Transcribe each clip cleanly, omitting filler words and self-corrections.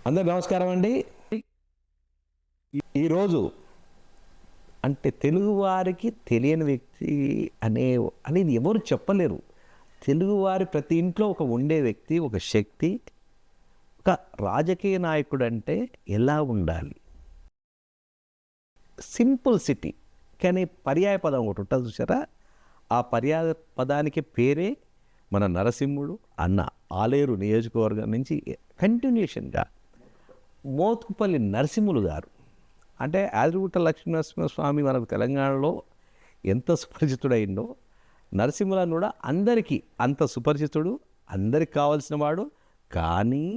అందరు నమస్కారం అండి. ఈరోజు అంటే తెలుగువారికి తెలియని వ్యక్తి అనేది ఎవరు చెప్పలేరు. తెలుగువారి ప్రతి ఇంట్లో ఒక ఉండే వ్యక్తి, ఒక శక్తి, ఒక రాజకీయ నాయకుడు అంటే ఎలా ఉండాలి. సింపుల్ సిటీ కానీ పర్యాయ పదం ఒకటి ఉంటుంది చూసారా. ఆ పర్యాయ పదానికి పేరే మన నరసింహుడు అన్న ఆలేరు నియోజకవర్గం నుంచి కంటిన్యూషన్గా మోత్కుపల్లి నరసింహులు గారు అంటే యాదగిరిగుట్ట లక్ష్మీనరసింహస్వామి మనకు తెలంగాణలో ఎంత సుపరిచితుడైందో, నరసింహులను కూడా అందరికీ అంత సుపరిచితుడు, అందరికి కావాల్సిన వాడు. కానీ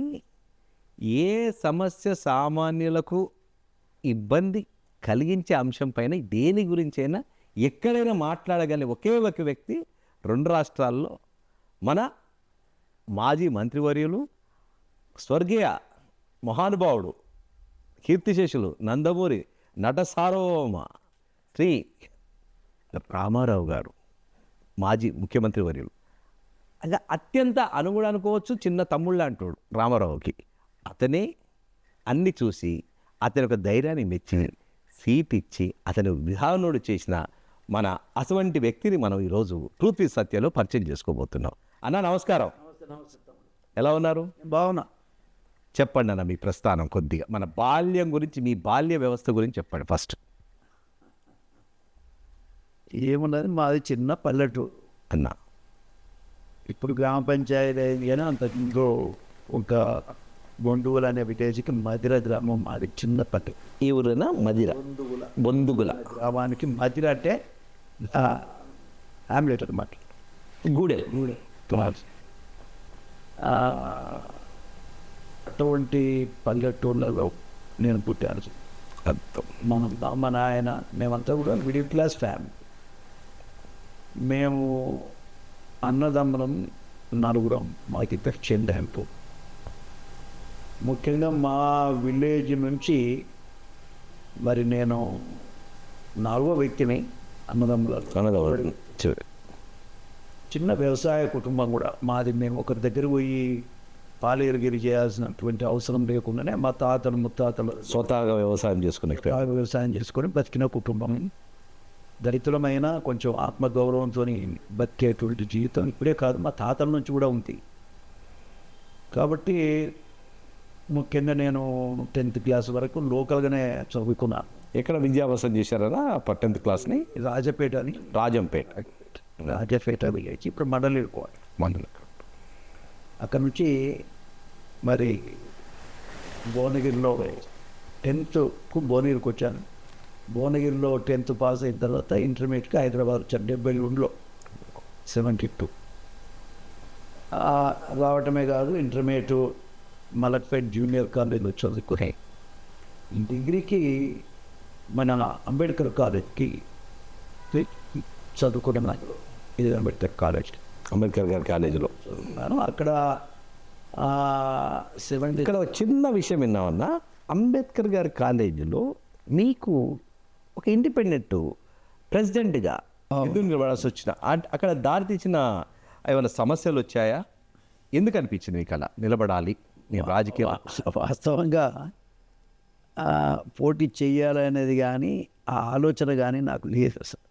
ఏ సమస్య సామాన్యులకు ఇబ్బంది కలిగించే అంశం పైన దేని గురించైనా ఎక్కడైనా మాట్లాడగలిగే ఒకే ఒక వ్యక్తి రెండు రాష్ట్రాల్లో మన మాజీ మంత్రివర్యులు, స్వర్గీయ మహానుభావుడు, కీర్తిశేషులు, నందమూరి నట సార్వభౌమ శ్రీ రామారావు గారు, మాజీ ముఖ్యమంత్రి వర్యులు. అంటే అత్యంత అనుగుణ అనుకోవచ్చు, చిన్న తమ్ముళ్ళు అంటాడు రామారావుకి. అతనే అన్ని చూసి అతని ఒక ధైర్యాన్ని మెచ్చి సీట్ ఇచ్చి అతను విధానుడు చేసిన మన అటువంటి వ్యక్తిని మనం ఈరోజు ట్రూత్ విత్ సత్యలో పరిచయం చేసుకోబోతున్నాం. అన్న నమస్కారం. ఎలా ఉన్నారు? బాగున్నా. చెప్పండి అన్న మీ ప్రస్థానం కొద్దిగా, మన బాల్యం గురించి, మీ బాల్య వ్యవస్థ గురించి చెప్పండి ఫస్ట్. ఏమున్నది, మాది చిన్న పల్లెటూరు అన్న. ఇప్పుడు గ్రామ పంచాయతీ అయింది కానీ అంత ఇంకో ఒక బొండుగుల అనే విలేజ్కి మధిర గ్రామం మాది, చిన్న పల్లె. ఈ ఊరేనా మధిర? బొందుగుల గ్రామానికి మధిర అంటే ఆమ్లెట్ అనమాట. గూడె. అటువంటి పల్లెటూళ్ళలో నేను పుట్టాను. మా నాయన మేమంతా కూడా మిడిల్ క్లాస్ ఫ్యామిలీ. మేము అన్నదమ్ములం నలుగురం, మాకు ఇద్దరు చెల్లెంపు. ముఖ్యంగా మా విలేజ్ నుంచి మరి నేను 4వ వ్యక్తిని అన్నదమ్ముల. చిన్న వ్యవసాయ కుటుంబం కూడా మాది. మేము ఒకరి దగ్గర పోయి పాలేరుగిరి చేయాల్సినటువంటి అవసరం లేకుండానే మా తాతలు ముత్తాతలు స్వతహాగా వ్యవసాయం చేసుకొని బతికిన కుటుంబం. దళితులమైన కొంచెం ఆత్మగౌరవంతో బతికేటువంటి జీవితం ఇప్పుడే కాదు, మా తాతల నుంచి కూడా ఉంది. కాబట్టి ముఖ్యంగా నేను 10th క్లాస్ వరకు లోకల్గానే చదువుకున్నాను. ఎక్కడ విద్యాభ్యాసం చేశారనా 10th క్లాస్ని? రాజపేట అని. రాజపేట విలేజ్, ఇప్పుడు మండలి. అక్కడ నుంచి మరి భువనగిరిలో 10th భువనగిరికి వచ్చాను. భువనగిరిలో 10th పాస్ అయిన తర్వాత ఇంటర్మీడియట్కి హైదరాబాద్ వచ్చాను 72లో, 72. రావటమే కాదు, ఇంటర్మీడియట్ మలక్పేట్ జూనియర్ కాలేజ్లో చదువుకునే. డిగ్రీకి మన అంబేద్కర్ కాలేజ్కి చదువుకున్నాను. ఇది అంబేద్కర్ గారి కాలేజీలో అక్కడ 70. ఇక్కడ చిన్న విషయం విన్నామన్నా, అంబేద్కర్ గారి కాలేజీలో మీకు ఒక ఇండిపెండెంట్ ప్రెసిడెంట్గా ఎందుకు నిలబడాల్సి వచ్చిన, అక్కడ దారి తీసిన ఏమైనా సమస్యలు వచ్చాయా? ఎందుకు అనిపించింది మీకు అలా నిలబడాలి? రాజకీయ వాస్తవంగా పోటీ చేయాలనేది కానీ ఆ ఆలోచన కానీ నాకు లేదు అసలు.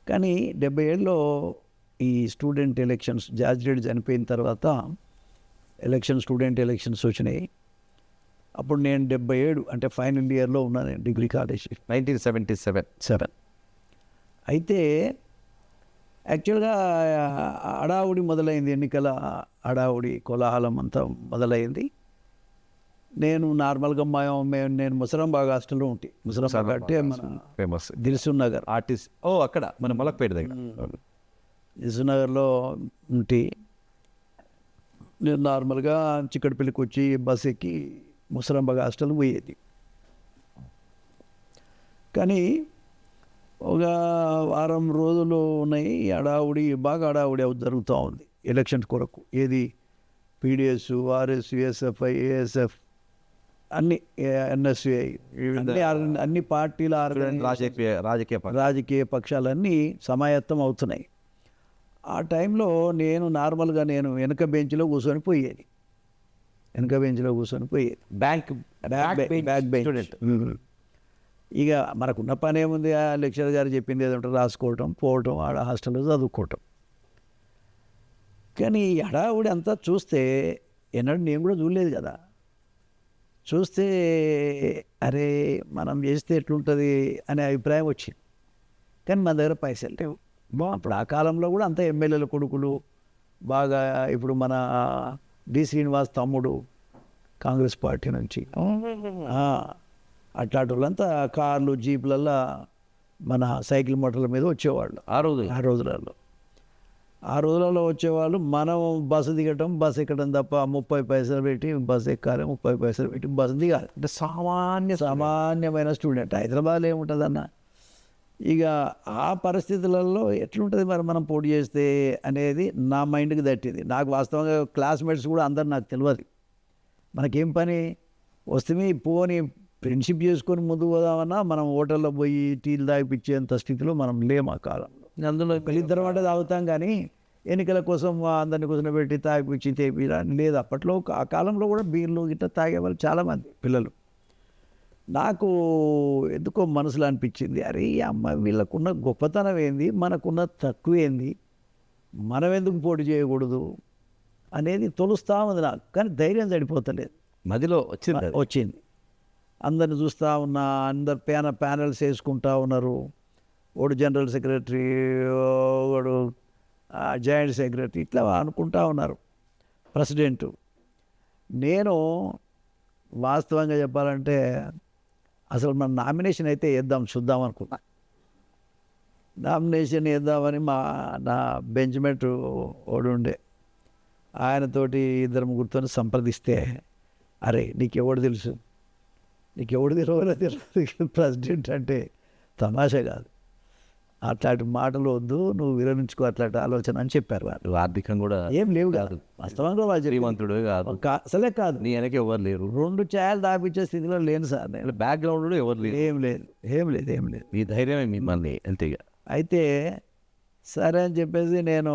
కానీ 77లో ఈ స్టూడెంట్ ఎలక్షన్స్, జార్జ్ రెడ్డి చనిపోయిన తర్వాత స్టూడెంట్ ఎలక్షన్స్ వచ్చినాయి. అప్పుడు నేను 77 అంటే ఫైనల్ ఇయర్లో ఉన్నాను డిగ్రీ కాలేజ్, 1977. అయితే యాక్చువల్గా హడావుడి మొదలైంది, ఎన్నికల హడావుడి కోలాహలం అంతా మొదలైంది. నేను నార్మల్గా నేను ముసరాంబాగ్ హాస్టల్లో ఉంటాయి. ముసరాంబాగ్ అంటే మన ఫేమస్ దిల్సుఖ్ నగర్ ఆర్టిస్ట్. అక్కడ మన మలక్పేట దగ్గర దిల్సుఖ్ నగర్లో ఉంటే నేను నార్మల్గా చిక్కడపల్లికి వచ్చి బస్ ఎక్కి ముసరాంబాగ్ హాస్టల్ పోయేది. కానీ ఒక వారం రోజులు ఉన్నాయి, బాగా హడావుడి జరుగుతూ ఉంది ఎలక్షన్స్ కొరకు. ఏది పీడిఎస్, ఆర్ఎస్, యుఎస్ఎఫ్ఐ, ఏఎస్ఎఫ్ అన్ని, ఎన్ఎస్యుఐ, అన్ని పార్టీల రాజకీయ పక్షాలన్నీ సమాయత్తం అవుతున్నాయి. ఆ టైంలో నేను నార్మల్గా వెనక బెంచ్లో కూర్చొని పోయేది. వెనక బెంచ్లో కూర్చొని పోయేది. Back back bench student. ఇక మనకున్న పని ఏముంది, ఆ లెక్చరర్ గారు చెప్పింది ఏదంటే రాసుకోవటం, పోవటం, ఆడ హాస్టల్లో చదువుకోవటం. కానీ ఈ హడావుడి అంతా చూస్తే ఎన్నడూ నేను కూడా చూడలేదు కదా. చూస్తే అరే మనం చేస్తే ఎట్లుంటుంది అనే అభిప్రాయం వచ్చింది. కానీ మన దగ్గర పైసలు లేవు. ఇప్పుడు ఆ కాలంలో కూడా అంత ఎమ్మెల్యేల కొడుకులు బాగా, ఇప్పుడు మన డి శ్రీనివాస్ తమ్ముడు కాంగ్రెస్ పార్టీ నుంచి, అట్లాంటి వాళ్ళంతా కార్లు జీపులల్లో మన సైకిల్ మోటార్ల మీద వచ్చేవాళ్ళు ఆ రోజులలో వచ్చేవాళ్ళు. మనం బస్సు దిగటం, బస్సు ఎక్కడం తప్ప 30 పైసలు పెట్టి బస్సు ఎక్కాలి, 30 పైసలు పెట్టి బస్సు దిగాలి. అంటే సామాన్యమైన స్టూడెంట్. హైదరాబాద్లో ఏముంటుందన్న. ఇక ఆ పరిస్థితులలో ఎట్లుంటుంది మరి మనం పోటీ చేస్తే అనేది నా మైండ్కి తట్టింది. నాకు వాస్తవంగా క్లాస్మేట్స్ కూడా అందరు నాకు తెలియదు. మనకేం పని వస్తే పోని ఫ్రెండ్షిప్ చేసుకొని ముందుకు పోదామన్నా మనం హోటల్లో పోయి టీలు తాగిపించేంత స్థితిలో మనం లేము ఆ కాలంలో. అందులో ఇద్దరం అంటే తాగుతాం, కానీ ఎన్నికల కోసం అందరిని కూర్చొని తాగిపించి తేపిరా లేదు. అప్పట్లో ఆ కాలంలో కూడా బీర్లు గిట్లా తాగేవాళ్ళు చాలామంది పిల్లలు. నాకు ఎందుకో మనసులో అనిపించింది, అరే ఈ అమ్మాయి వీళ్ళకున్న గొప్పతనం ఏంది, మనకున్న తక్కువ ఏంది, మనం ఎందుకు పోటీ చేయకూడదు అనేది తొలుస్తూ ఉంది నాకు. కానీ ధైర్యం సరిపోతలేదు. మధ్యలో వచ్చింది. అందరిని చూస్తూ ఉన్నా, అందరు ప్యానల్స్ వేసుకుంటూ ఉన్నారు. ఒకడు జనరల్ సెక్రటరీ, ఒకడు జాయింట్ సెక్రటరీ, ఇట్లా అనుకుంటా ఉన్నారు, ప్రెసిడెంటు. నేను వాస్తవంగా చెప్పాలంటే అసలు మన నామినేషన్ అయితే వేద్దాం చూద్దాం అనుకున్నా. నామినేషన్ వేద్దామని నా బెంచ్మేట్ ఒకడు ఉండే, ఆయనతోటి 2-3 సంప్రదిస్తే, అరే నీకెవడు తెలుసు, నీకెవడు తెలియదు ప్రెసిడెంట్ అంటే తమాషా కాదు, అట్లాంటి మాటలు వద్దు, నువ్వు విరమించుకో అట్లాంటి ఆలోచన అని చెప్పారు వాళ్ళు. ఆర్థికంగా కూడా ఏం లేవు కాదు, వాస్తవంగా వాళ్ళు శ్రీమంతుడు కాదు, అసలే కాదు. నీ వెనక ఎవరు లేరు, 2 ఛాయలు దాపించే స్థితిలో లేను సార్ నేను. బ్యాక్గ్రౌండ్ ఎవరు లేరు, ఏం లేదు. మీ ధైర్యమే మిమ్మల్ని అంతేగా. అయితే సరే అని చెప్పేసి నేను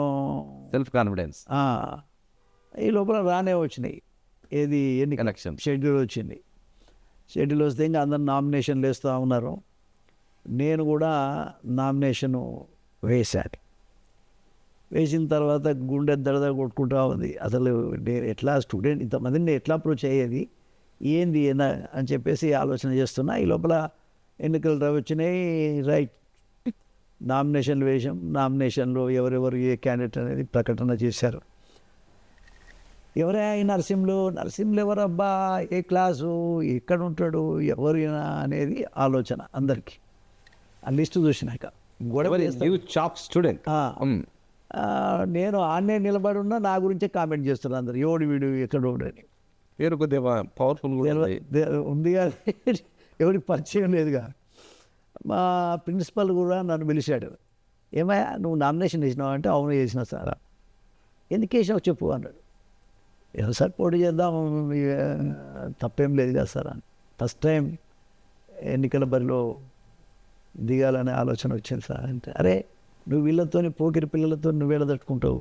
సెల్ఫ్ కాన్ఫిడెన్స్. ఈ లోపల రానే వచ్చినాయి, ఏది ఎలక్షన్ షెడ్యూల్ వచ్చింది. షెడ్యూల్ వస్తే ఇంకా అందరు నామినేషన్లు వేస్తూ ఉన్నారు. నేను కూడా నామినేషను వేశాను. వేసిన తర్వాత గుండె దడద కొట్టుకుంటా ఉంది. అసలు నేను ఎట్లా స్టూడెంట్ ఇంతమందిని ఎట్లా అప్రోచ్ అయ్యేది, ఏంది అని చెప్పేసి ఆలోచన చేస్తున్నా. ఈ లోపల ఎన్నికలు వచ్చినాయి. రైట్, నామినేషన్లు వేసాం. నామినేషన్లో ఎవరెవరు ఏ క్యాండిడేట్ అనేది ప్రకటన చేశారు. ఎవరే ఈ నరసింహులు ఎవరబ్బా, ఏ క్లాసు, ఎక్కడ ఉంటాడు, ఎవరైనా అనేది ఆలోచన అందరికీ. ఆ లిస్టు చూసినాక చాప్ స్టూడెంట్, నేను ఆన్నే నిలబడి ఉన్నా, నా గురించే కామెంట్ చేస్తున్నారు అందరు, ఎవడు వీడు ఎక్కడ అని. పేరు కొద్దిగా పవర్ఫుల్ ఉంది కానీ ఎవరికి పరిచయం లేదుగా. మా ప్రిన్సిపల్ కూడా నన్ను పిలిచాడు, ఏమయ్యా నువ్వు నామినేషన్ వేసినావు అంటే, అవును వేసిన సార్. ఎందుకు వేసినావు చెప్పు అన్నాడు. ఏదో సార్ పోటీ చేద్దాం, తప్పేం లేదు కదా సార్ అని. ఫస్ట్ టైం ఎన్నికల బరిలో దిగాలనే ఆలోచన వచ్చింది సార్ అంటే, అరే నువ్వు వీళ్ళతో పోకిరి పిల్లలతో నువ్వేళ తట్టుకుంటావు,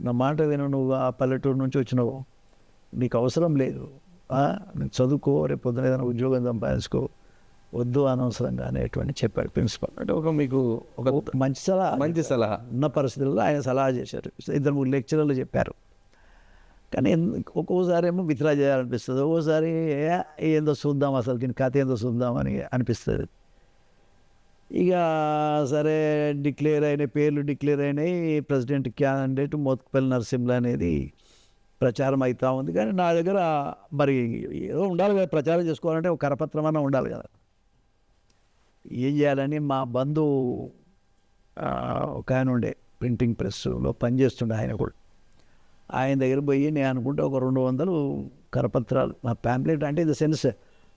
నా మాట విను, నువ్వు ఆ పల్లెటూరు నుంచి వచ్చినావు, నీకు అవసరం లేదు, నువ్వు చదువుకో, రేపు పొద్దున ఏదైనా ఉద్యోగం సంపాదించుకో, వద్దు అనవసరంగా అనేటువంటి చెప్పాడు ప్రిన్సిపల్. అంటే మీకు ఒక మంచి సలహా ఉన్న పరిస్థితుల్లో ఆయన సలహా చేశారు. 2-3 లెక్చరర్లు చెప్పారు. కానీ ఒక్కోసారి ఏమో విత్డ్రా చేయాలనిపిస్తుంది, ఒక్కోసారి ఏందో చూద్దాం, అసలు దీని కథ ఏందో చూద్దాం అని అనిపిస్తుంది. ఇక సరే పేర్లు డిక్లేర్ అయినాయి. ప్రెసిడెంట్ క్యాండిడేట్ మోత్కుపల్లి నరసింహులు అనేది ప్రచారం అవుతూ ఉంది. కానీ నా దగ్గర మరి ఏదో ఉండాలి కదా, ప్రచారం చేసుకోవాలంటే ఒక కరపత్రం అన్నా ఉండాలి కదా. ఏం చేయాలని మా బంధువు ఒక ఆయన ఉండే, ప్రింటింగ్ ప్రెస్లో పనిచేస్తుండే, ఆయన కూడా ఆయన దగ్గర పోయి నేను అనుకుంటే ఒక 200 కరపత్రాలు, మా ప్యాంప్లెట్ అంటే ఇన్ ద సెన్స్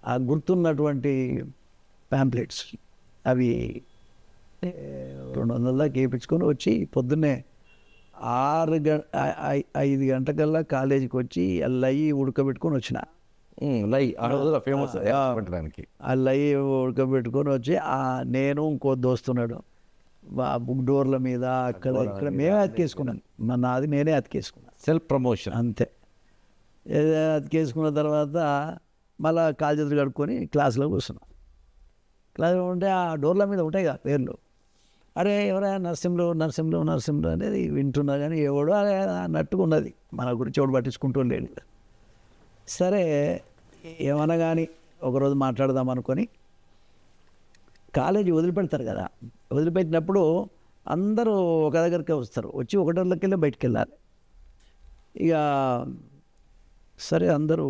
ఆ గుర్తున్నటువంటి ప్యాంప్లెట్స్ అవి 200 దాకా వేయించుకొని వచ్చి పొద్దున్నే 5 గంటకల్లా కాలేజీకి వచ్చి లై ఉడకబెట్టుకొని వచ్చిన. ఫేమస్ ఆ లై ఉడకబెట్టుకొని వచ్చి నేను ఇంకో దోస్తున్నాడు బుక్ డోర్ల మీద అక్కడ ఇక్కడ మేమే అతికేసుకున్నాను, నాది నేనే అతికేసుకున్నాను. సెల్ఫ్ ప్రమోషన్ అంతే. అతికేసుకున్న తర్వాత మళ్ళీ కాలు చేతులు కడుక్కొని క్లాస్లో కూర్చున్నాం. క్లాస్లో ఉంటే ఆ డోర్ల మీద ఉంటాయి కదా పేర్లు. అరే ఎవరైనా నరసింహులు అనేది వింటున్నా కానీ ఎవడో అన్నట్టుగా ఉన్నది. మన గురించి ఎవడు పట్టించుకుంటూ లేడు. సరే ఏమన్నా కానీ ఒకరోజు మాట్లాడదాం అనుకొని కాలేజీ వదిలిపెడతారు కదా. వదిలిపెట్టినప్పుడు అందరూ ఒక దగ్గరికి వస్తారు. వచ్చి ఒకటోళ్ళకి వెళ్ళి బయటికి వెళ్ళాలి. ఇక సరే అందరూ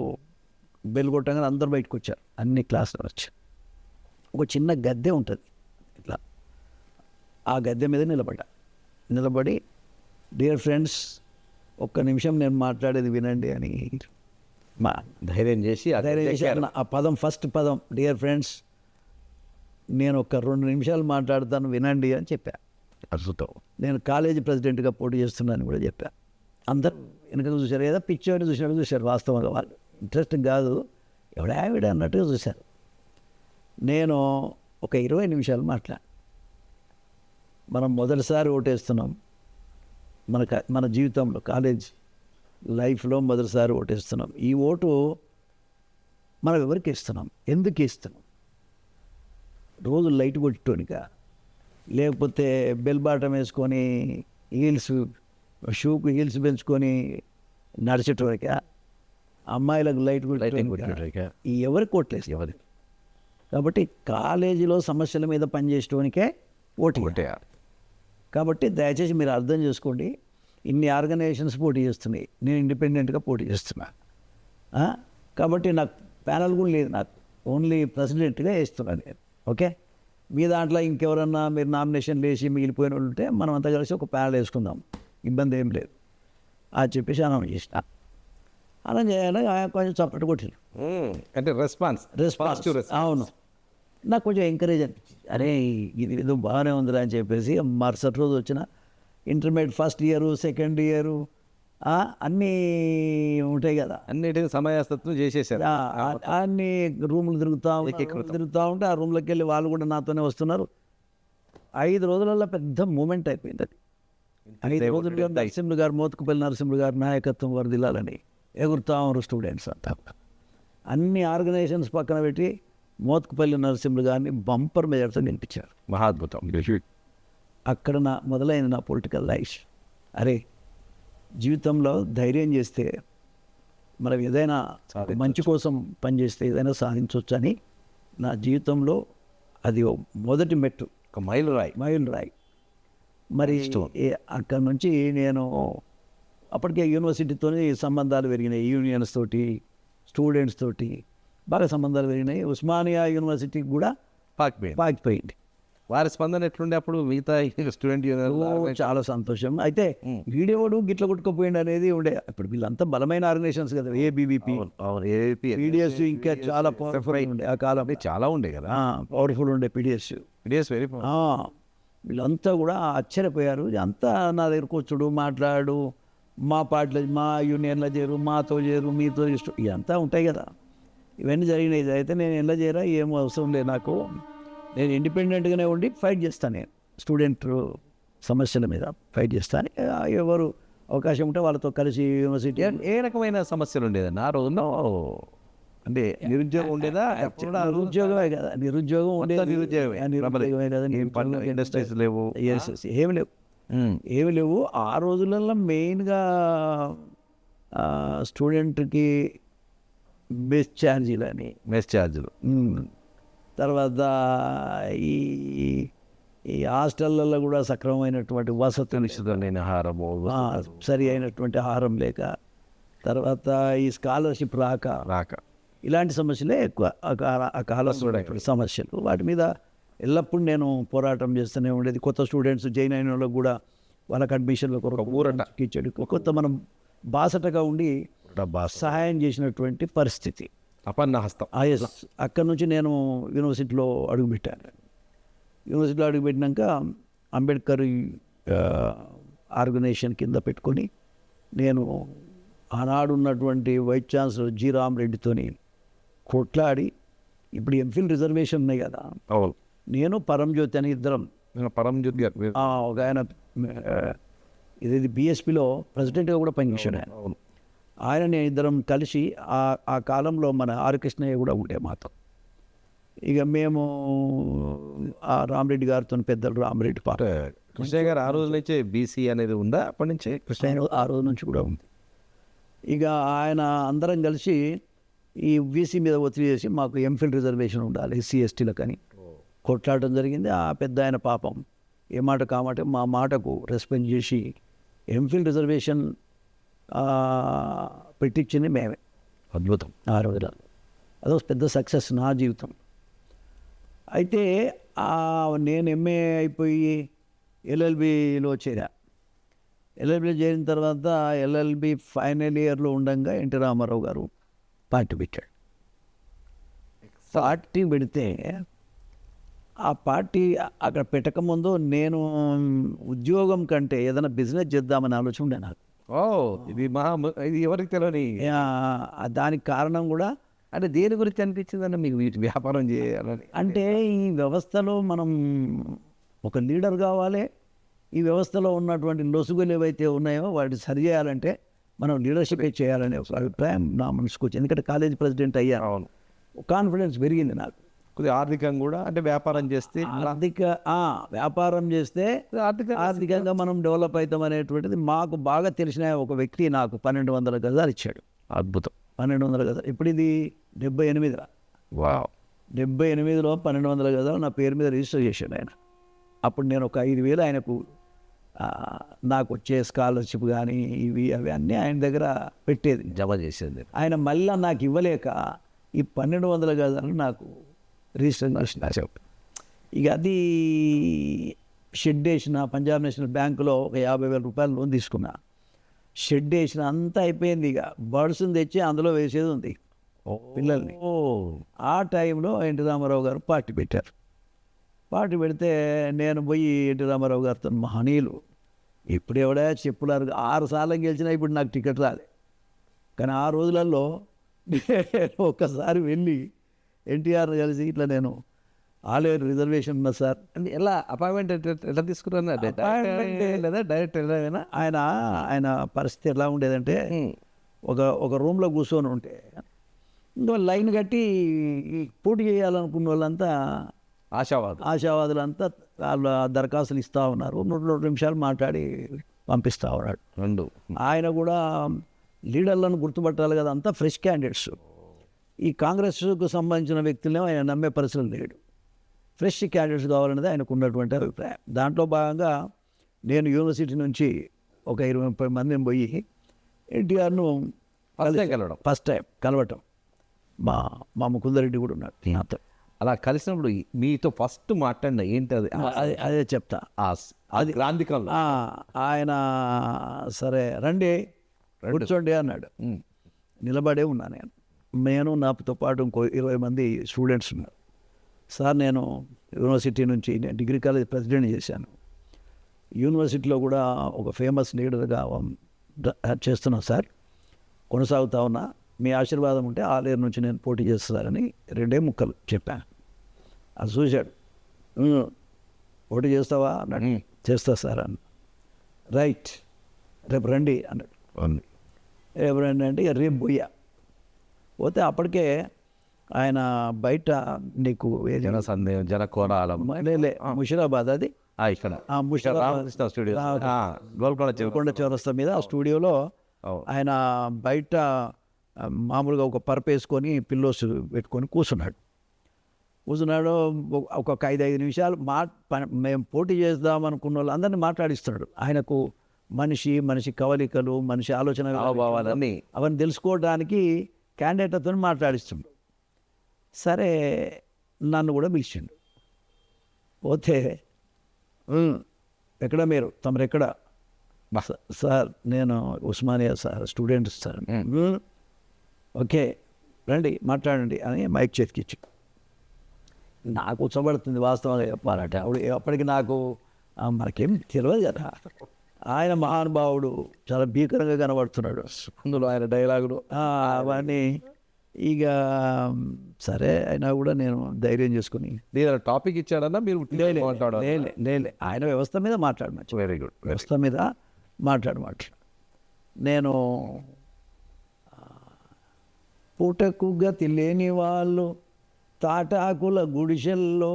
బెల్ కొట్టగానే అందరూ బయటకు వచ్చారు. అన్ని క్లాసులు వచ్చారు. ఒక చిన్న గద్దె ఉంటుంది ఇట్లా. ఆ గద్దె మీద నిలబడి డియర్ ఫ్రెండ్స్ ఒక్క నిమిషం నేను మాట్లాడేది వినండి అని మా ధైర్యం చేసి ఆ పదం ఫస్ట్ పదం డియర్ ఫ్రెండ్స్ నేను ఒక 2 నిమిషాలు మాట్లాడతాను వినండి అని చెప్పా. అద్భుతం. నేను కాలేజీ ప్రెసిడెంట్గా పోటీ చేస్తున్నాను కూడా చెప్పా. అందరూ వెనక చూశారు. ఏదో పిక్చర్ని చూసినట్టు చూశారు. వాస్తవంగా వాళ్ళు ఇంట్రెస్ట్ కాదు ఎవడావిడ అన్నట్టుగా చూశారు. నేను ఒక 20 నిమిషాలు మనం మొదటిసారి ఓటేస్తున్నాం. మన జీవితంలో కాలేజ్ లైఫ్లో మొదటిసారి ఓటేస్తున్నాం. ఈ ఓటు మనం ఎవరికి ఇస్తున్నాం, ఎందుకు ఇస్తున్నాం? రోజు లైట్ కొట్టుకోనికా, లేకపోతే బెల్ బాటం వేసుకొని షూకు హీల్స్ పెంచుకొని నడిచేటోనికా, అమ్మాయిలకు లైట్ కొట్టుకోనికా, ఎవరికి ఓట్లేసి ఎవరికి? కాబట్టి కాలేజీలో సమస్యల మీద పనిచేసేటోనికే ఓటు. కాబట్టి దయచేసి మీరు అర్థం చేసుకోండి. ఇన్ని ఆర్గనైజేషన్స్ పోటీ చేస్తున్నాయి, నేను ఇండిపెండెంట్గా పోటీ చేస్తున్నా. కాబట్టి నాకు ప్యానల్ కూడా లేదు, నాకు ఓన్లీ ప్రెసిడెంట్గా వేస్తున్నాను నేను. ఓకే, మీ దాంట్లో ఇంకెవరన్నా మీరు నామినేషన్ వేసి మిగిలిపోయిన వాళ్ళు ఉంటే మనం అంతా కలిసి ఒక ప్యానల్ వేసుకుందాం, ఇబ్బంది ఏం లేదు అని చెప్పేసి అనౌన్స్ చేసిన. అనౌన్స్ చేయాలి కొంచెం చప్పటి కొట్టారు. అంటే రెస్పాన్స్. అవును, నాకు కొంచెం ఎంకరేజ్ అనిపించింది. అరే ఇది ఏదో బాగానే ఉందిరా అని చెప్పేసి మరుసటి రోజు వచ్చిన intermediate first year, second year అన్నీ ఉంటాయి కదా, అన్నిటిని సమయస్తత్వం చేసేసారు. అన్ని రూములు తిరుగుతూ ఉంటే ఆ రూమ్లోకి వెళ్ళి వాళ్ళు కూడా నాతోనే వస్తున్నారు. 5 రోజులలో పెద్ద మూమెంట్ అయిపోయింది అది. 5 రోజులుగా నరసింహులు గారు, మోత్కుపల్లి నరసింహులు గారు నాయకత్వం వరదిల్లాలని ఎగురుతా ఉన్నారు స్టూడెంట్స్ అంతా. అన్ని ఆర్గనైజేషన్స్ పక్కన పెట్టి మోత్కుపల్లి నరసింహులు గారిని బంపర్ మెజార్టీతో నిలిపించారు. మహాద్భుతం. అక్కడ మొదలైంది నా పొలిటికల్ లైఫ్. అరే జీవితంలో ధైర్యం చేస్తే మనం ఏదైనా మంచి కోసం పనిచేస్తే ఏదైనా సాధించవచ్చు అని నా జీవితంలో అది మొదటి మెట్టు, ఒక మైలురాయి. మరి అక్కడ నుంచి నేను అప్పటికే యూనివర్సిటీతో సంబంధాలు పెరిగినాయి, యూనియన్స్ తోటి, స్టూడెంట్స్ తోటి బాగా సంబంధాలు పెరిగినాయి. ఉస్మానియా యూనివర్సిటీకి కూడా పాకిపోయింది. వారి స్పందన ఎట్లుండే అప్పుడు మిగతా స్టూడెంట్ యూనియన్? చాలా సంతోషం. అయితే వీడేవాడు గిట్ల కొట్టుకుపోయింది అనేది ఉండే. ఇప్పుడు వీళ్ళంతా బలమైన ఆర్గనైజేషన్స్ కదా, ఏబీవీపీ, పీడిఎస్ ఇంకా చాలా పవర్ఫుల్ ఉండే ఆ కాలం, చాలా ఉండే కదా, పవర్ఫుల్ ఉండే పీడిఎస్ వెరీ వీళ్ళంతా కూడా ఆశ్చర్యపోయారు. అంతా నా దగ్గరకు వచ్చుడు, మాట్లాడు, మా పార్టీలో మా యూనియన్లో చేరు, మాతో చేరు, మీతో ఇష్టం, ఇదంతా ఉంటాయి కదా. ఇవన్నీ జరిగినాయి. అయితే నేను ఎలా చేరా ఏం అవసరం లేదు, నాకు నేను ఇండిపెండెంట్గానే ఉండి ఫైట్ చేస్తాను. నేను స్టూడెంట్ సమస్యల మీద ఫైట్ చేస్తాను. ఎవరు అవకాశం ఉంటే వాళ్ళతో కలిసి యూనివర్సిటీ. ఏ రకమైన సమస్యలు ఉండేదన్న ఆ రోజుల్లో? అంటే నిరుద్యోగం ఉండేదా? నిరుద్యోగమే కదా, నిరుద్యోగం నిరుద్యోగమే కదా, ఇండస్ట్రీస్ లేవు, ఏమి లేవు. ఆ రోజులలో మెయిన్గా స్టూడెంట్కి మెస్ ఛార్జీలు, తర్వాత ఈ హాస్టళ్ళల్లో కూడా సక్రమమైనటువంటి వసతులు, ఆహారము, సరి అయినటువంటి ఆహారం లేక, తర్వాత ఈ స్కాలర్షిప్ రాక ఇలాంటి సమస్యలే ఎక్కువ ఆ కాలంలో సమస్యలు. వాటి మీద ఎల్లప్పుడూ నేను పోరాటం చేస్తూనే ఉండేది. కొత్త స్టూడెంట్స్ జాయిన్ అయిన వాళ్ళకు కూడా వాళ్ళకి అడ్మిషన్లో ఇచ్చాడు. కొత్త మనం బాసటగా ఉండి సహాయం చేసినటువంటి పరిస్థితి. అపన్న హస్తం. అక్కడ నుంచి నేను యూనివర్సిటీలో అడుగుపెట్టాను. యూనివర్సిటీలో అడుగుపెట్టినాక అంబేద్కర్ ఆర్గనైజేషన్ కింద పెట్టుకొని నేను ఆనాడు ఉన్నటువంటి వైస్ ఛాన్సలర్ జి రామరెడ్డితోని కొట్లాడి, ఇప్పుడు ఎంఫిల్ రిజర్వేషన్ ఉన్నాయి కదా, నేను పరంజ్యోతి అని ఇద్దరం, పరంజ్యోతి గారు ఒక ఆయన ఇది బీఎస్పీలో ప్రెసిడెంట్గా కూడా పనిచేశాడు ఆయన. ఆయన నేను ఇద్దరం కలిసి ఆ కాలంలో మన ఆర్ కృష్ణయ్య కూడా ఉండే మాతో. ఇక మేము ఆ రామరెడ్డి గారితో పెద్దలు రామరెడ్డి పాట కృష్ణయ్య గారు ఆ రోజు నుంచే బీసీ అనేది ఉందా అప్పటి నుంచి? కృష్ణయ్య ఆ రోజు నుంచి కూడా ఉంది. ఇక ఆయన అందరం కలిసి ఈ బీసీ మీద ఒత్తిడి చేసి మాకు ఎంఫిల్ రిజర్వేషన్ ఉండాలి ఎస్సీ ఎస్టీలకని కొట్లాడటం జరిగింది. ఆ పెద్ద ఆయన పాపం ఏ మాట కామాట మా మాటకు రెస్పాండ్ చేసి ఎంఫిల్ రిజర్వేషన్ పెట్టించింది మేమే. అద్భుతం. ఆ రోజుల్లో అదో పెద్ద సక్సెస్ నా జీవితం. అయితే నేను ఎంఏ అయిపోయి ఎల్ఎల్బిలో చేరా. ఎల్ఎల్బిలో చేరిన తర్వాత ఎల్ఎల్బి ఫైనల్ ఇయర్లో ఉండగా ఎన్టీ రామారావు గారు పార్టీ పెట్టాడు. పార్టీ పెడితే ఆ పార్టీ అక్కడ పెట్టకముందు నేను ఉద్యోగం కంటే ఏదైనా బిజినెస్ చేద్దామని ఆలోచన ఉండే నాకు. ఇది ఎవరికి తెలియని. దానికి కారణం కూడా అంటే దేని గురించి అనిపించిందన్న మీకు వీటి వ్యాపారం చేయాలని? అంటే ఈ వ్యవస్థలో మనం ఒక లీడర్ కావాలి. ఈ వ్యవస్థలో ఉన్నటువంటి లొసుగులు ఏవైతే ఉన్నాయో వాటిని సరి చేయాలంటే మనం లీడర్షిప్ చేయాలనే ఒక అభిప్రాయం నా మనసుకు వచ్చింది. ఎందుకంటే కాలేజ్ ప్రెసిడెంట్ అయ్యాను. అవును. కాన్ఫిడెన్స్ పెరిగింది నాకు. కొద్దిగా ఆర్థికంగా కూడా, అంటే వ్యాపారం చేస్తే వ్యాపారం చేస్తే ఆర్థికంగా మనం డెవలప్ అవుతాం అనేటువంటిది మాకు బాగా తెలిసిన ఒక వ్యక్తి నాకు 1200 గజాలు ఇచ్చాడు. అద్భుతం. 1200 గజాలు. ఇప్పుడు ఇది 78. వావ్. 78లో 1200 గజాలు నా పేరు మీద రిజిస్టర్ చేశాడు ఆయన. అప్పుడు నేను ఒక 5,000 ఆయనకు నాకు వచ్చే స్కాలర్షిప్ కానీ ఇవి అవి అన్నీ ఆయన దగ్గర పెట్టేది, జమ చేసేది. ఆయన మళ్ళీ నాకు ఇవ్వలేక ఈ 1200 గజాలు నాకు రిజిస్టర్ చేసిన. ఇక అది షెడ్ వేసిన పంజాబ్ నేషనల్ బ్యాంకులో ఒక 50,000 రూపాయలు లోన్ తీసుకున్నా. షెడ్ వేసిన అంతా అయిపోయింది. ఇక బర్డ్స్ని తెచ్చి అందులో వేసేది ఉంది పిల్లల్ని. ఆ టైంలో ఎన్టీ రామారావు గారు పార్టీ పెట్టారు. పార్టీ పెడితే నేను పోయి ఎన్టీ రామారావు గారితో మహనీయులు ఇప్పుడు ఎవడా చెప్పులారు 6 సార్లు గెలిచినా ఇప్పుడు నాకు టికెట్ రాలే. కానీ ఆ రోజులలో నేను ఒక్కసారి వెళ్ళి ఎన్టీఆర్ కలిసి ఇట్లా నేను ఆలేరు రిజర్వేషన్ ఉన్నా సార్ అంటే ఎలా అపాయింట్మెంట్ ఎట్లా తీసుకున్నా లేదా డైరెక్ట్ వెళ్ళామైనా? ఆయన పరిస్థితి ఎలా ఉండేదంటే ఒక రూమ్లో కూర్చొని ఉంటే ఇంకా లైన్ కట్టి పోటీ చేయాలనుకున్న వాళ్ళంతా ఆశావాదులంతా వాళ్ళ దరఖాస్తులు ఇస్తూ ఉన్నారు. 2 నిమిషాలు మాట్లాడి పంపిస్తూ ఉన్నాడు. ఆయన కూడా లీడర్లను గుర్తుపట్టాలి కదా, అంతా ఫ్రెష్ క్యాండిడేట్స్. ఈ కాంగ్రెస్కు సంబంధించిన వ్యక్తులనే ఆయన నమ్మే పరిస్థితులు లేడు. ఫ్రెష్ క్యాండిడేట్స్ కావాలనేది ఆయనకు ఉన్నటువంటి అభిప్రాయం. దాంట్లో భాగంగా నేను యూనివర్సిటీ నుంచి ఒక 20-30 మందిని పోయి ఎన్టీఆర్ను ఫస్ట్ టైం కలవటం. మా ముకుందరెడ్డి కూడా ఉన్నాడు నాతో. అలా కలిసినప్పుడు మీతో ఫస్ట్ మాట్లాడిన ఏంటి అది? అదే చెప్తా. అది క్రాంతికంలో ఆయన సరే రండి కూర్చోండి అన్నాడు. నిలబడే ఉన్నా నేను నాతో పాటు ఇంకో 20 మంది స్టూడెంట్స్ ఉన్నారు. సార్ నేను యూనివర్సిటీ నుంచి నేను డిగ్రీ కాలేజ్ ప్రెసిడెంట్ చేశాను. యూనివర్సిటీలో కూడా ఒక ఫేమస్ లీడర్గా చేస్తున్నాను సార్, కొనసాగుతా ఉన్నా. మీ ఆశీర్వాదం ఉంటే ఆలేరు నుంచి నేను పోటీ చేస్తానని 2 ముక్కలు చెప్పాను. అది చూశాడు. పోటీ చేస్తావా అన్నాడు. చేస్తా సార్ అన్న. రైట్ రేపు రండి అన్నాడు. రేపు రండి అంటే రేపు పోయా. పోతే అప్పటికే ఆయన బయట నీకు జనసందేహం జనకోలాలం ముషిరాబాద్ అది ఇక్కడ గోల్కొండ చౌరస్తా మీద ఆ స్టూడియోలో ఆయన బయట మామూలుగా ఒక పరపు వేసుకొని పిల్లోస్ పెట్టుకొని కూర్చున్నాడు. ఒక 5 నిమిషాలు మేము పోటీ చేద్దాం అనుకున్న వాళ్ళు అందరినీ మాట్లాడిస్తున్నాడు. ఆయనకు మనిషి కవలికలు, మనిషి ఆలోచన భావాలన్నీ అవన్నీ తెలుసుకోవడానికి క్యాండిడేట్లతో మాట్లాడిస్తుండు. సరే నన్ను కూడా పిలిచిండు. పోతే ఎక్కడ మీరు తమరు ఎక్కడ? సార్ నేను Osmania sir student sir. Okay రండి మాట్లాడండి అని మైక్ చేతికిచ్చి నాకు ఉచ్చబడుతుంది వాస్తవంగా చెప్పాలంటే. అప్పటికి నాకు మనకేం తెలియదు కదా. ఆయన మహానుభావుడు చాలా భీకరంగా కనబడుతున్నాడు. అందులో ఆయన డైలాగులు అవన్నీ ఇక సరే అయినా కూడా నేను ధైర్యం చేసుకుని టాపిక్ ఇచ్చాడన్నా మీరు లేలే ఆయన వ్యవస్థ మీద మాట్లాడమచ్చు. Very good. వ్యవస్థ మీద మాట్లాడమచ్చు. నేను పూటకు గతి లేని వాళ్ళు తాటాకుల గుడిసెల్లో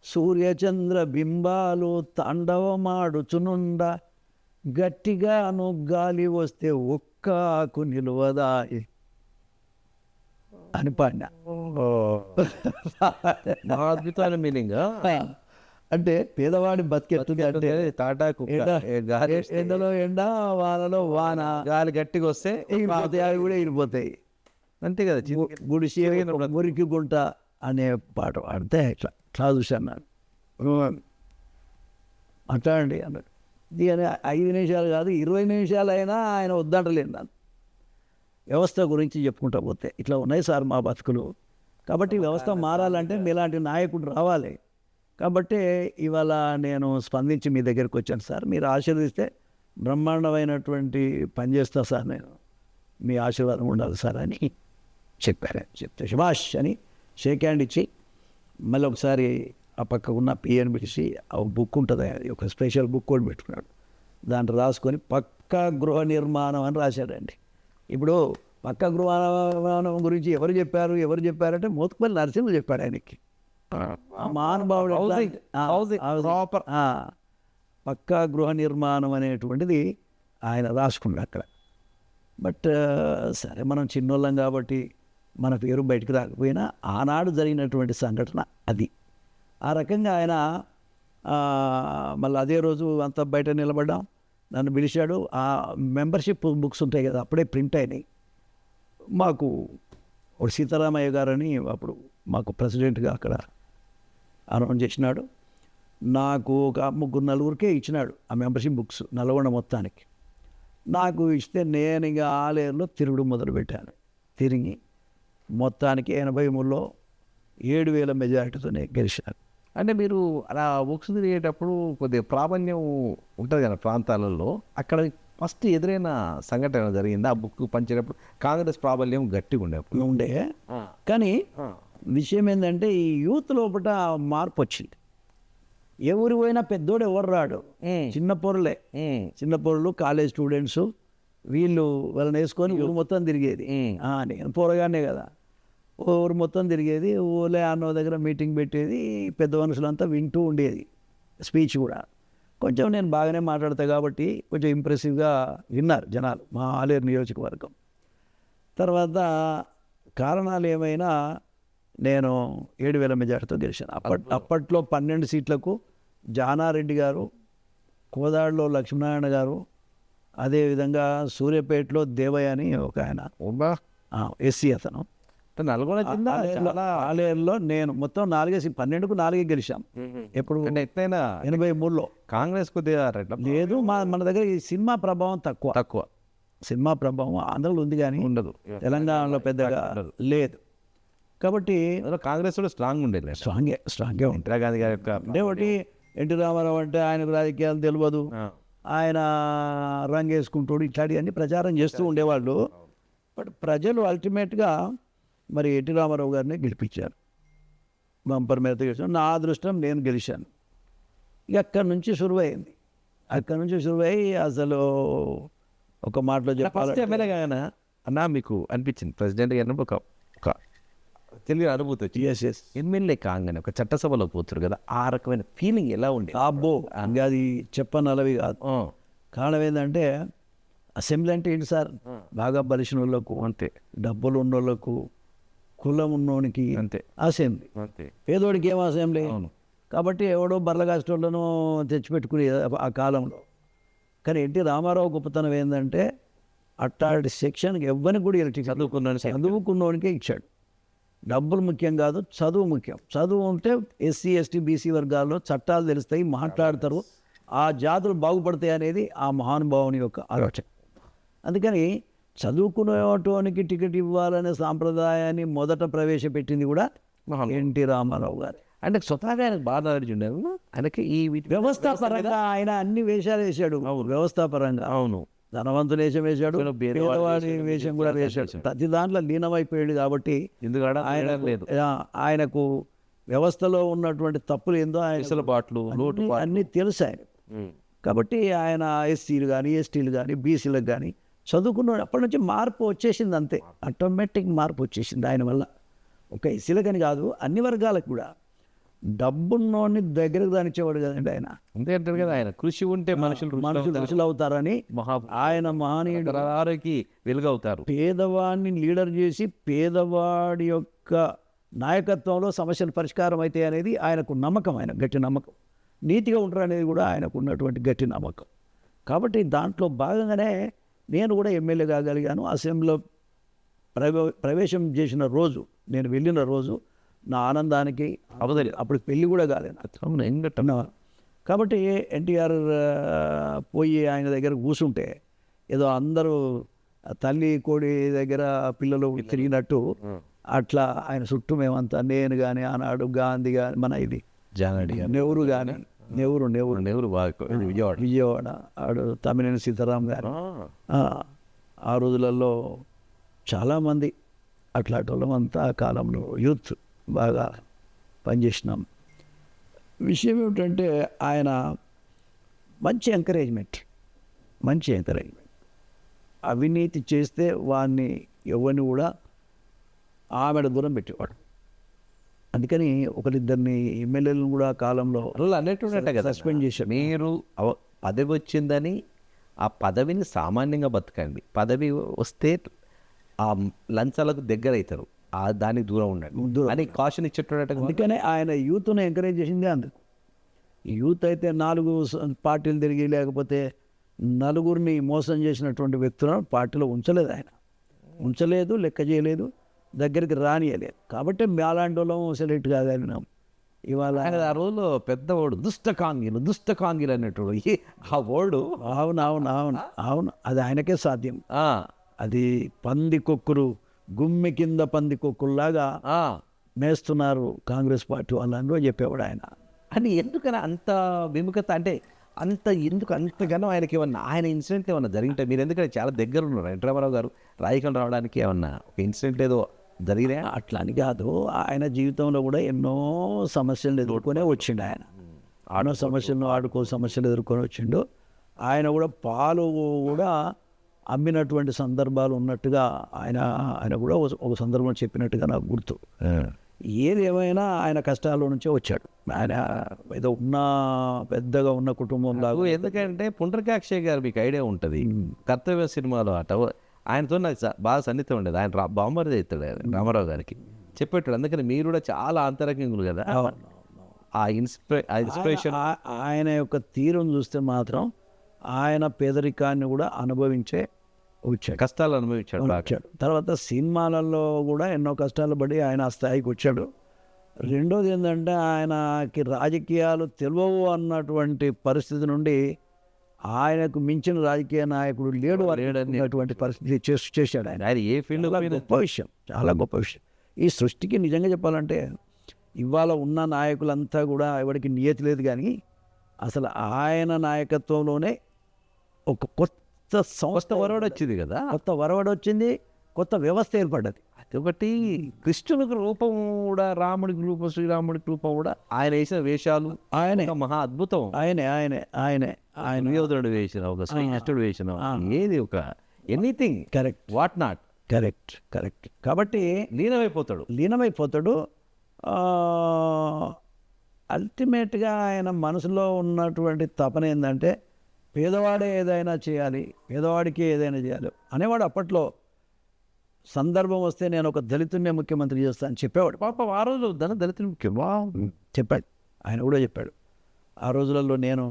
సూర్యచంద్ర బింబాలు తాండవమాడుచునుండ గట్టిగాను గాలి వస్తే ఒక్క ఆకు నిలువదాయి అని పాడినా. మా అద్భుతమైన మీనింగ్. అంటే పేదవాడి బతికెత్తుంది అంటే తాటాకు ఎండలో ఎండ వానలో వాన, గాలి గట్టిగా వస్తే వెళ్ళిపోతాయి, అవి కూడా వెళ్ళిపోతాయి. అంతే కదా. గుడిసి మురికి గుంట అనే పాట పాడితే ఇట్లా చూశాను ನಾನು. అట్లా అండి అన్నాడు. దీని 5 నిమిషాలు కాదు 20 నిమిషాలు అయినా ఆయన వద్దంటలేను నన్ను. వ్యవస్థ గురించి చెప్పుకుంటా పోతే ఇట్లా ఉన్నాయి సార్ మా బతుకులు. కాబట్టి వ్యవస్థ మారాలంటే మీలాంటి నాయకుడు రావాలి. కాబట్టి ఇవాళ నేను స్పందించి మీ దగ్గరికి వచ్చాను సార్. మీరు ఆశీర్వదిస్తే బ్రహ్మాండమైనటువంటి పని చేస్తా సార్, నేను మీ ఆశీర్వాదం ఉండాలి సార్ అని చెప్పారు. చెప్తే శభాష్ అని షేక్ హ్యాండ్ ఇచ్చి మళ్ళీ ఒకసారి ఆ పక్క ఉన్న పిఎన్ పిలిచి ఆ బుక్ ఉంటుంది, అది ఒక స్పెషల్ బుక్ కూడా పెట్టుకున్నాడు. దాంట్లో రాసుకొని పక్కా గృహ నిర్మాణం అని రాశాడండి. ఇప్పుడు పక్కా గృహ నిర్మాణం గురించి ఎవరు చెప్పారంటే మోత్కుపల్లి నరసింహ చెప్పాడు ఆయనకి. మహానుభావుడు ప్రాపర్ పక్కా గృహ నిర్మాణం అనేటువంటిది ఆయన రాసుకున్నాడు అక్కడ. బట్ సరే మనం చిన్నోళ్ళం కాబట్టి మన పేరు బయటకు రాకపోయినా ఆనాడు జరిగినటువంటి సంఘటన అది. ఆ రకంగా ఆయన మళ్ళీ అదే రోజు అంతా బయట నిలబడ్డాం. నన్ను పిలిచాడు. ఆ మెంబర్షిప్ బుక్స్ ఉంటాయి కదా, అప్పుడే ప్రింట్ అయినాయి. మాకు ఒక సీతారామయ్య గారని అప్పుడు మాకు ప్రెసిడెంట్గా అక్కడ అనౌన్స్ చేసినాడు. నాకు ఒక 3-4 ఇచ్చినాడు ఆ మెంబర్షిప్ బుక్స్ నల్గొండ మొత్తానికి. నాకు ఇస్తే నేను ఇక ఆలేరులో తిరుగుడు మొదలుపెట్టాను. తిరిగి మొత్తానికి 83లో 7,000 మెజారిటీతోనే గెలిచాను. అంటే మీరు అలా బుక్స్ తిరిగేటప్పుడు కొద్దిగా ప్రాధాన్యం ఉంటుంది కదా ప్రాంతాలలో, అక్కడ ఫస్ట్ ఎదురైన సంఘటన జరిగింది ఆ బుక్ పంచేటప్పుడు? కాంగ్రెస్ ప్రాబల్యం గట్టిగా ఉండే కానీ విషయం ఏంటంటే ఈ యూత్ లోపల మార్పు వచ్చింది. ఎవరు పోయినా పెద్దోడు ఎవరు రాడు, చిన్న పొరలు కాలేజ్ స్టూడెంట్స్ వీళ్ళు వాళ్ళని వేసుకొని ఊరు మొత్తం తిరిగేది. నేను పోరగానే కదా, ఊరు మొత్తం తిరిగేది. ఊళ్ళో అన్నో దగ్గర మీటింగ్ పెట్టేది, పెద్ద మనుషులంతా వింటూ ఉండేది. స్పీచ్ కూడా కొంచెం నేను బాగానే మాట్లాడతా కాబట్టి కొంచెం ఇంప్రెసివ్గా విన్నారు జనాలు మా ఆలేరు నియోజకవర్గం. తర్వాత కారణాలు ఏమైనా నేను 7,000 మెజార్టీతో గెలిచాను. అప్పట్లో 12 సీట్లకు జానారెడ్డి గారు, కోదాడలో లక్ష్మీనారాయణ గారు, అదేవిధంగా సూర్యాపేటలో దేవయ్య అని ఒక ఆయన ఎస్సీ అతను. నల్గొండ జిల్లా ఆలేరులో నేను మొత్తం 12కు 4 గెలిచాం. ఎప్పుడు ఎట్లయినా 83లో కాంగ్రెస్ కొద్దిగా లేదు. మన దగ్గర ఈ సినిమా ప్రభావం తక్కువ. సినిమా ప్రభావం ఆంధ్రలో ఉంది కానీ ఉండదు, తెలంగాణలో పెద్దగా లేదు. కాబట్టి కాంగ్రెస్ కూడా స్ట్రాంగ్ ఉండేది. స్ట్రాంగే ఉంటుంది. ఇందిరాగాంధీ గారి యొక్క అంటే ఒకటి ఎన్టీ రామారావు అంటే ఆయనకు రాజకీయాలు తెలియదు, ఆయన రంగేసుకుంటాడు, ఇట్లాంటివన్నీ ప్రచారం చేస్తూ ఉండేవాళ్ళు. బట్ ప్రజలు అల్టిమేట్గా మరి ఎన్టీ రామారావు గారిని గెలిపించారు, బంపర్ మీద గెలిచాను. నా అదృష్టం నేను గెలిచాను. ఇక అక్కడి నుంచి శురువైంది. అసలు ఒక మాటలో చెప్పాలి అన్నా, మీకు అనిపించింది ప్రెసిడెంట్ గారిని ఒక తెలియని అనుభూతి వచ్చి ఎమ్మెల్యే కాగానే ఒక చట్టసభలో పోతారు కదా, ఆ రకమైన ఫీలింగ్ ఎలా ఉండే? అబ్బో, ఇంకా అది చెప్పనలవి కాదు. కారణం ఏంటంటే అసెంబ్లీ అంటే ఏంటి సార్, బాగా బలిసిన వాళ్ళకు అంతే, డబ్బులు ఉన్నోళ్ళకు, కులం ఉన్నోనికి అంతే అసెంబ్లీ, పేదోడికి ఏం అసెంబ్లీ. కాబట్టి ఎవడో బర్లగాస్టోళ్ళను తెచ్చిపెట్టుకునేది ఆ కాలంలో. కానీ ఎన్టీ రామారావు గొప్పతనం ఏంటంటే అట్టాడి సెక్షన్కి ఎవ్వరికి కూడా చదువుకున్నోనికే ఇచ్చాడు. డబ్బులు ముఖ్యం కాదు, చదువు ముఖ్యం. చదువు ఉంటే ఎస్సీ ఎస్టీ బీసీ వర్గాల్లో చట్టాలు తెలుస్తాయి, మాట్లాడతారు, ఆ జాతులు బాగుపడతాయి అనేది ఆ మహానుభావుని యొక్క ఆలోచన. అందుకని చదువుకునేటోనికి టికెట్ ఇవ్వాలనే సాంప్రదాయాన్ని మొదట ప్రవేశపెట్టింది కూడా ఎన్టీ రామారావు గారు. అంటే స్వతహాగా ఆయనకు బాగా నాలెడ్జ్ ఉండేది. ఆయనకి ఈ వ్యవస్థాపరంగా ఆయన అన్ని వేషాలు వేశాడు. వ్యవస్థాపరంగా అవును, ధనవంతుల వేషం వేశాడు, పేదవాడి వేషం కూడా వేశాడు. ప్రతి దాంట్లో లీనమైపోయాడు. కాబట్టి ఆయనకు వ్యవస్థలో ఉన్నటువంటి తప్పులు ఏందో అన్నీ తెలుసు ఆయన. కాబట్టి ఆయన ఎస్సీలు కానీ ఎస్టీలు కానీ బీసీలకు కానీ చదువుకున్నాడు అప్పటి నుంచి మార్పు వచ్చేసింది అంతే, ఆటోమేటిక్ మార్పు వచ్చేసింది ఆయన వల్ల. ఒక ఎస్సీలకని కాదు, అన్ని వర్గాలకు కూడా. డబ్బున్నోని దగ్గరకు దానిచ్చేవాడు కదండి ఆయన. అంతే అంటారు కదా ఆయన, కృషి ఉంటే మనుషులు రుచులు అవుతారని ఆయన మహనీయుడు. ఆరోగ్య వెలుగవుతారు. పేదవాడిని లీడర్ చేసి పేదవాడి యొక్క నాయకత్వంలో సమస్యలు పరిష్కారం అవుతాయి అనేది ఆయనకు నమ్మకం, ఆయన గట్టి నమ్మకం. నీతిగా ఉంటారు అనేది కూడా ఆయనకు ఉన్నటువంటి గట్టి నమ్మకం. కాబట్టి దాంట్లో భాగంగానే నేను కూడా ఎమ్మెల్యే కాగలిగాను. అసెంబ్లీలో ప్రవేశం చేసిన రోజు, నేను వెళ్ళిన రోజు నా ఆనందానికి అవధి. అప్పుడు పెళ్ళి కూడా కాలేదు. కాబట్టి ఎన్టీఆర్ పోయి ఆయన దగ్గర కూర్చుంటే ఏదో అందరూ తల్లి కోడి దగ్గర పిల్లలు తిరిగినట్టు అట్లా ఆయన చుట్టూ మేమంతా, నేను కానీ ఆనాడు గాంధీ కానీ మన ఇది జానడి నెహ్రూ కానీ నెహ్రూ విజయవాడ ఆడు తమ్మినేని సీతారాం గారు. ఆ రోజులలో చాలామంది అట్లాంటి వాళ్ళమంతా ఆ కాలంలో యూత్ బాగా పనిచేసినాం. విషయం ఏమిటంటే ఆయన మంచి ఎంకరేజ్మెంట్. అవినీతి చేస్తే వాడిని ఎవరిని కూడా ఆమెడ దూరం పెట్టేవాడు. అందుకని ఒకరిద్దరిని ఎమ్మెల్యేలను కూడా కాలంలో అన్నట్టు కదా సస్పెండ్ చేశారు. మీరు పదవి వచ్చిందని ఆ పదవిని సామాన్యంగా బతకండి, పదవి వస్తే ఆ లంచాలకు దగ్గర అవుతారు, దానికి దూరం ఉండండి అని కాషన్ ఇచ్చేటట్టు. అందుకనే ఆయన యూత్ను ఎంకరేజ్ చేసిందే అందుకు. యూత్ అయితే 4 పార్టీలు తిరిగి లేకపోతే నలుగురిని మోసం చేసినటువంటి వ్యక్తులను పార్టీలో ఉంచలేదు, లెక్క చేయలేదు, దగ్గరికి రానియలేదు. కాబట్టి మేలాంటి వాళ్ళం సెలెక్ట్ కాగలిగినాం. ఇవాళ ఆ రోజులో పెద్ద ఓడు దుష్ట కాంగిలు అన్నట్టు ఆ ఓడు. అవును అది ఆయనకే సాధ్యం. అది పందికొక్కురు గుమ్మి కింద పందికొక్కుల్లాగా మేస్తున్నారు కాంగ్రెస్ పార్టీ వాళ్ళని చెప్పేవాడు ఆయన. అని ఎందుకని అంత విముఖత, అంటే ఎందుకు అంతగానో ఆయనకి ఏమన్నా ఆయన ఇన్సిడెంట్ ఏమన్నా జరిగింటే? మీరు ఎందుకంటే చాలా దగ్గర ఉన్నారు ఎన్టీ రామారావు గారు రాజకీయాలు రావడానికి, ఏమన్నా ఒక ఇన్సిడెంట్ ఏదో జరిగినా? అట్లా అని కాదు, ఆయన జీవితంలో కూడా ఎన్నో సమస్యలు ఎదుర్కొనే వచ్చిండు. ఆయన ఆడో సమస్యలను ఆడుకో సమస్యలు ఎదుర్కొని వచ్చిండు. ఆయన కూడా పాలు కూడా అమ్మినటువంటి సందర్భాలు ఉన్నట్టుగా ఆయన కూడా ఒక సందర్భం చెప్పినట్టుగా నాకు గుర్తు. ఏది ఏమైనా ఆయన కష్టాల నుంచే వచ్చాడు. ఆయన ఏదో పెద్దగా ఉన్న కుటుంబంలో. ఎందుకంటే పుండ్రకాక్షయ్య గారు మీకు ఐడియా ఉంటుంది, కర్తవ్య సినిమాలో ఆయనతో నాకు బాగా సన్నిహితం ఉండేది. ఆయన బాంబర్ చేస్తాడు రామారావు గారికి చెప్పేటాడు. అందుకని మీరు కూడా చాలా అంతరంగికులు కదా. ఆ ఇన్స్పిరేషన్ ఆయన యొక్క తీరును చూస్తే మాత్రం ఆయన పేదరికాన్ని కూడా అనుభవించే వచ్చాడు, కష్టాలు అనుభవించాడు. తర్వాత సినిమాలలో కూడా ఎన్నో కష్టాలు పడి ఆయన ఆ స్థాయికి వచ్చాడు. రెండోది ఏంటంటే ఆయనకి రాజకీయాలు తెలియవు అన్నటువంటి పరిస్థితి నుండి ఆయనకు మించిన రాజకీయ నాయకుడు లేడు అనేటువంటి పరిస్థితి చేశాడు ఆయన. ఏ ఫీల్డ్. గొప్ప విషయం, చాలా గొప్ప విషయం. ఈ సృష్టికి నిజంగా చెప్పాలంటే ఇవాళ ఉన్న నాయకులంతా కూడా ఎవరికి నియతి లేదు, కానీ అసలు ఆయన నాయకత్వంలోనే ఒక కొత్త సంస్థ వరవడి వచ్చింది కదా, కొత్త వరవడి వచ్చింది, కొత్త వ్యవస్థ ఏర్పడ్డది. ఒకటి కృష్ణునికి రూపం కూడా, రాముడికి రూపం, శ్రీరాముడికి రూపం కూడా, ఆయన వేసిన వేషాలు ఆయనే మహా అద్భుతం. ఆయన యోధుడు వేసిన, ఒక శ్రీకృష్ణుడు వేసిన, ఏది ఒక anything correct, what not correct. కాబట్టి లీనమైపోతాడు. అల్టిమేట్గా ఆయన మనసులో ఉన్నటువంటి తపన ఏంటంటే పేదవాడే ఏదైనా చేయాలి, పేదవాడికి ఏదైనా చేయాలి అనేవాడు. అప్పట్లో సందర్భం వస్తే నేను ఒక దళితున్నే ముఖ్యమంత్రి చేస్తాను చెప్పేవాడు. పాపం ఆ రోజు దళితులు చెప్పాడు, ఆయన కూడా చెప్పాడు. ఆ రోజులలో నేను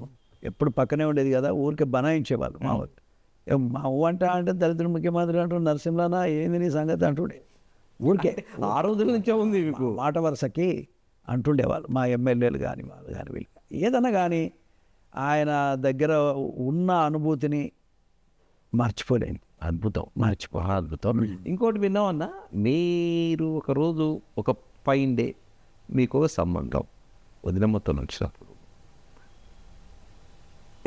ఎప్పుడు పక్కనే ఉండేది కదా, ఊరికే బనాయించేవాళ్ళు మా ఊరు. మా ఊ అంటే దళితుడు ముఖ్యమంత్రి అంటూ నరసింహనా ఏంది నీ సంగతి అంటుండే. ఊరికే ఆ రోజుల నుంచే ఉంది మీకు మాట వరుసకి అంటుండేవాళ్ళు మా ఎమ్మెల్యేలు కానీ వాళ్ళు కానీ వీళ్ళు. ఏదన్నా కానీ ఆయన దగ్గర ఉన్న అనుభూతిని మర్చిపోలేను. అద్భుతం. ఇంకోటి విన్నామన్నా, మీరు ఒకరోజు ఒక ఫైన్ డే మీకు ఒక సంబంధం వదినమ్మతో వచ్చినప్పుడు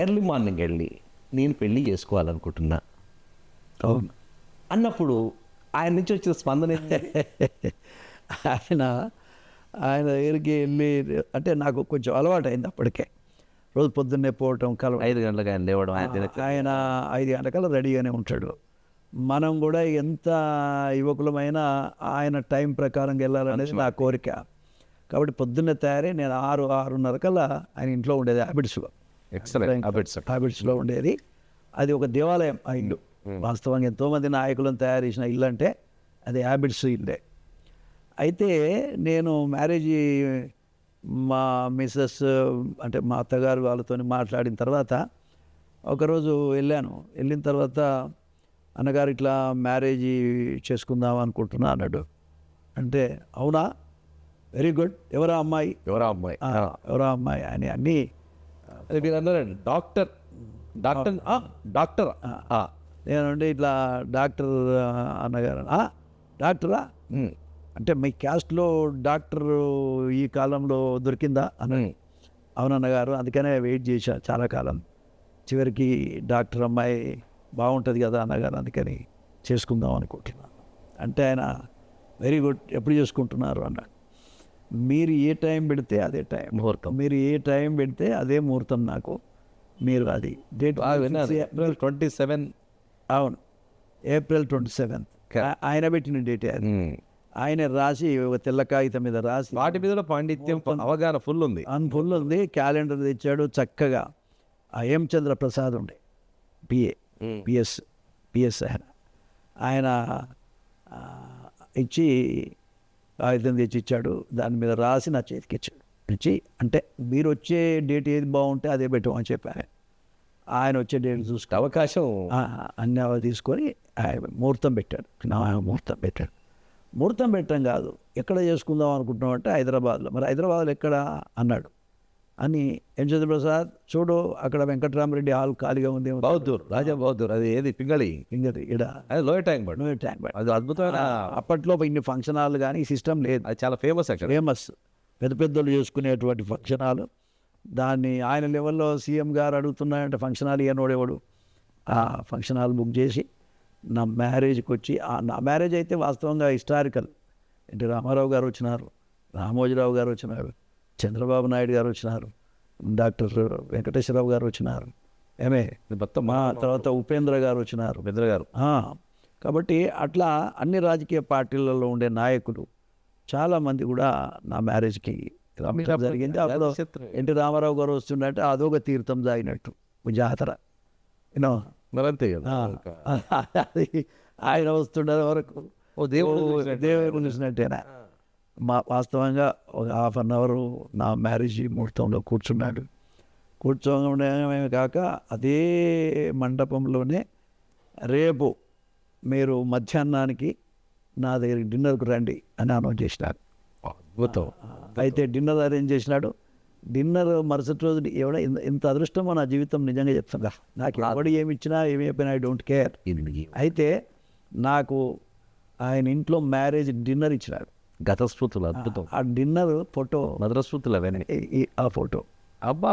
ఎర్లీ మార్నింగ్ వెళ్ళి నేను పెళ్ళి చేసుకోవాలనుకుంటున్నా అన్నప్పుడు ఆయన నుంచి వచ్చిన స్పందన ఆయన దగ్గరికి వెళ్ళి, అంటే నాకు కొంచెం అలవాటు అయింది అప్పటికే. రోజు పొద్దున్నే పోవటం, 5 గంటలకు ఆయన లేవడం, ఆయన 5 గంటలకల్లా రెడీగానే ఉంటాడు. మనం కూడా ఎంత యువకులమైనా ఆయన టైం ప్రకారం వెళ్ళాలనేది నా కోరిక. కాబట్టి పొద్దున్నే తయారీ నేను 6-6:30 కల్లా ఆయన ఇంట్లో ఉండేది హ్యాబిట్స్లో ఉండేది. అది ఒక దేవాలయం ఆ ఇల్లు. వాస్తవంగా ఎంతోమంది నాయకులను తయారు చేసిన ఇల్లు అంటే అది హ్యాబిట్స్ ఇల్లే. అయితే నేను మ్యారేజ్ మా మిస్సెస్ అంటే మా అత్తగారు వాళ్ళతో మాట్లాడిన తర్వాత ఒకరోజు వెళ్ళిన తర్వాత అన్నగారు ఇట్లా మ్యారేజ్ చేసుకుందాం అనుకుంటున్నా అన్నాడు. అంటే అవునా, వెరీ గుడ్, ఎవరా అమ్మాయి అని అన్నీ మీరు అన్నారండి డాక్టర్ నేనంటే ఇట్లా డాక్టర్ అన్నగారు డాక్టరా అంటే మీ క్యాస్ట్లో డాక్టర్ ఈ కాలంలో దొరికిందా అని. అవునన్నగారు, అందుకనే వెయిట్ చేశా చాలా కాలం, చివరికి డాక్టర్ అమ్మాయి బాగుంటుంది కదా అన్నగారు, అందుకని చేసుకుందాం అనుకుంటున్నాను. అంటే ఆయన వెరీ గుడ్, ఎప్పుడు చేసుకుంటున్నారు అన్నాడు. మీరు ఏ టైం పెడితే అదే టైం ముహూర్తం, మీరు ఏ టైం పెడితే అదే ముహూర్తం నాకు. మీరు అది డేట్ April 27. అవును, April 27 ఆయన పెట్టిన డేట్ అది. ఆయన రాసి ఒక తెల్ల కాగితం మీద రాసి వాటి మీద పాండిత్యం అవగాహన ఫుల్ ఉంది. ఫుల్ ఉంది. క్యాలెండర్ తెచ్చాడు చక్కగా. హేమచంద్ర ప్రసాద్ ఉండే పిఎస్ ఆయన ఇచ్చి కాగితం తెచ్చి ఇచ్చాడు. దాని మీద రాసి నా చేతికి ఇచ్చి అంటే మీరు వచ్చే డేట్ ఏది బాగుంటే అదే పెట్టమని చెప్పాను. ఆయన వచ్చే డేట్ చూసుకుని అవకాశం అన్నీ తీసుకొని ఆయన ముహూర్తం పెట్టాడు. ముహూర్తం పెట్టడం కాదు, ఎక్కడ చేసుకుందాం అనుకుంటున్నాం అంటే హైదరాబాద్లో. మరి హైదరాబాద్లో ఎక్కడ అన్నాడు. అని హేమచంద్ర ప్రసాద్ చూడు, అక్కడ వెంకటరామరెడ్డి హాల్ ఖాళీగా ఉంది, రాజా బహదూర్, అది ఏది పింగళి ఇడ అది లోయ ట్యాంక్ బండ్. అది అద్భుతమైన అప్పట్లో ఇన్ని ఫంక్షన్ హాల్ కానీ ఈ సిస్టమ్ లేదు. అది చాలా ఫేమస్ అక్కడ. పెద్ద పెద్దలు చేసుకునేటువంటి ఫంక్షన్ హాల్. దాన్ని ఆయన లెవెల్లో సీఎం గారు అడుగుతున్నాయంటే ఫంక్షన్ హాల్ ఇవ్వనోడేవాడు. ఆ ఫంక్షన్ హాల్ బుక్ చేసి నా మ్యారేజ్కి వచ్చి, నా మ్యారేజ్ అయితే వాస్తవంగా హిస్టారికల్. ఎన్టీ రామారావు గారు వచ్చినారు, రామోజీరావు గారు వచ్చినారు, చంద్రబాబు నాయుడు గారు వచ్చినారు, డాక్టర్ వెంకటేశ్వరరావు గారు వచ్చినారు, మొత్తం మా తర్వాత ఉపేంద్ర గారు వచ్చినారు. కాబట్టి అట్లా అన్ని రాజకీయ పార్టీలలో ఉండే నాయకులు చాలామంది కూడా నా మ్యారేజ్కి జరిగింది. అప్పుడు ఎన్టీ రామారావు గారు వస్తుండే అదొక తీర్థం జాగినట్టు జాతర, యూనో. మరంతే కదా, అది ఆయన వస్తుండే వరకు దేవుడు చూసినట్టేనా. వాస్తవంగా ఒక 1/2 hour నా మ్యారేజ్ ముహూర్తంలో కూర్చోవడమే కాక అదే మండపంలోనే రేపు మీరు మధ్యాహ్నానికి నా దగ్గరికి డిన్నర్కు రండి అని అనౌన్స్ చేసినారు. అద్భుతం. అయితే డిన్నర్ అరేంజ్ చేసినాడు. డిన్నర్ మరుసటి రోజు ఇంత అదృష్టమో నా జీవితం నిజంగా చెప్తున్నా. నాకు ఎవడు ఏమి ఇచ్చినా ఏమి చెప్పినా ఐ డోంట్ కేర్. అయితే నాకు ఆయన ఇంట్లో మ్యారేజ్ డిన్నర్ ఇచ్చినాడు. గతస్మృతులు అద్భుతం. ఆ డిన్నర్ ఫోటో మధురస్మృతులు అవన్నీ. ఆ ఫోటో అబ్బా